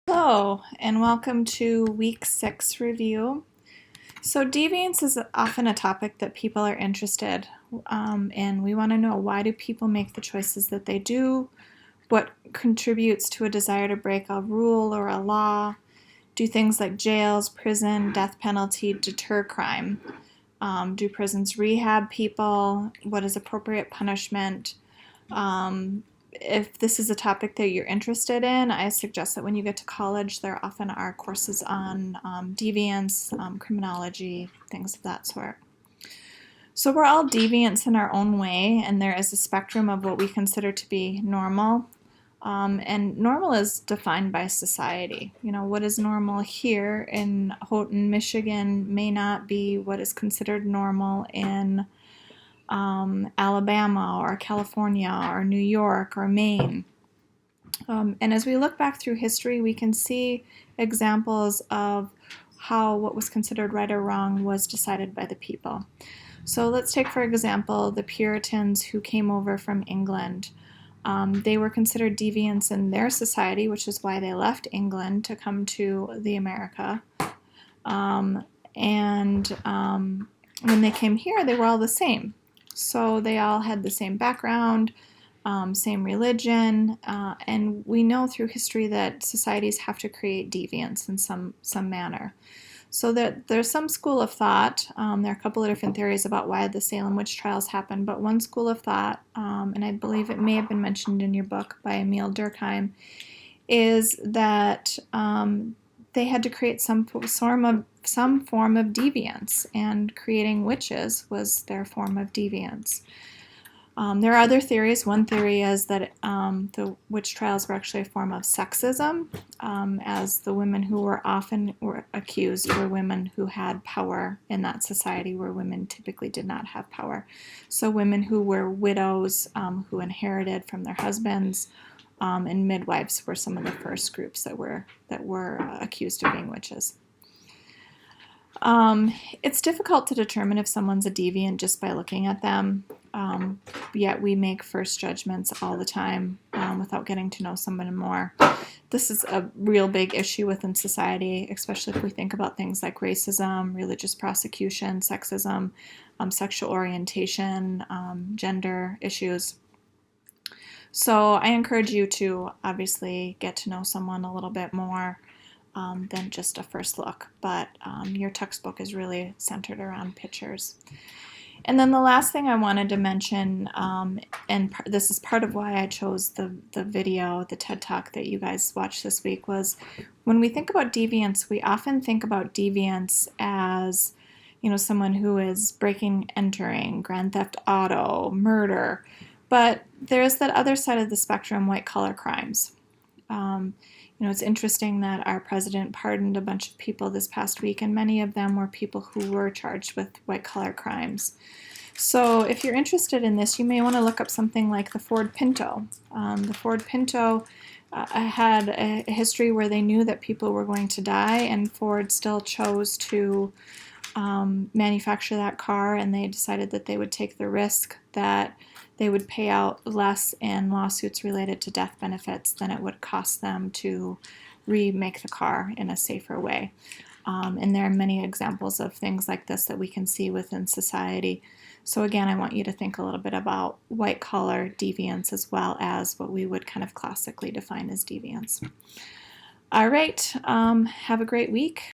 Hello, and welcome to week 6 review. So, deviance is often a topic that people are interested in. We want to know, why do people make the choices that they do? What contributes to a desire to break a rule or a law? Do things like jails, prison, death penalty deter crime? Do prisons rehab people? What is appropriate punishment? If this is a topic that you're interested in, I suggest that when you get to college, there often are courses on deviance, criminology, things of that sort. So we're all deviants in our own way, and there is a spectrum of what we consider to be normal. And normal is defined by society. You know, what is normal here in Houghton, Michigan may not be what is considered normal in Alabama or California or New York or Maine. And as we look back through history, we can see examples of how what was considered right or wrong was decided by the people. So let's take, for example, the Puritans who came over from England. They were considered deviants in their society, which is why they left England to come to the America. When they came here, they were all the same. So they all had the same background, same religion, and we know through history that societies have to create deviance in some manner. So there's some school of thought, there are a couple of different theories about why the Salem witch trials happened, but one school of thought, and I believe it may have been mentioned in your book by Emile Durkheim, is that they had to create some form of deviance, and creating witches was their form of deviance. There are other theories. One theory is that the witch trials were actually a form of sexism, as the women who were often accused were women who had power in that society, where women typically did not have power. So women who were widows, who inherited from their husbands, and midwives were some of the first groups that were accused of being witches. It's difficult to determine if someone's a deviant just by looking at them, yet we make first judgments all the time without getting to know someone more. This is a real big issue within society, especially if we think about things like racism, religious persecution, sexism, sexual orientation, gender issues. So I encourage you to obviously get to know someone a little bit more than just a first look, but your textbook is really centered around pictures. And then the last thing I wanted to mention, and this is part of why I chose the video, the TED Talk that you guys watched this week, was when we think about deviance, we often think about deviance as, you know, someone who is breaking, entering, grand theft auto, murder, but there's that other side of the spectrum, white collar crimes. You know, it's interesting that our president pardoned a bunch of people this past week, and many of them were people who were charged with white-collar crimes. So if you're interested in this, you may want to look up something like the Ford Pinto. The Ford Pinto had a history where they knew that people were going to die, and Ford still chose to manufacture that car, and they decided that they would take the risk that they would pay out less in lawsuits related to death benefits than it would cost them to remake the car in a safer way. And there are many examples of things like this that we can see within society. So again, I want you to think a little bit about white-collar deviance as well as what we would kind of classically define as deviance. All right, have a great week.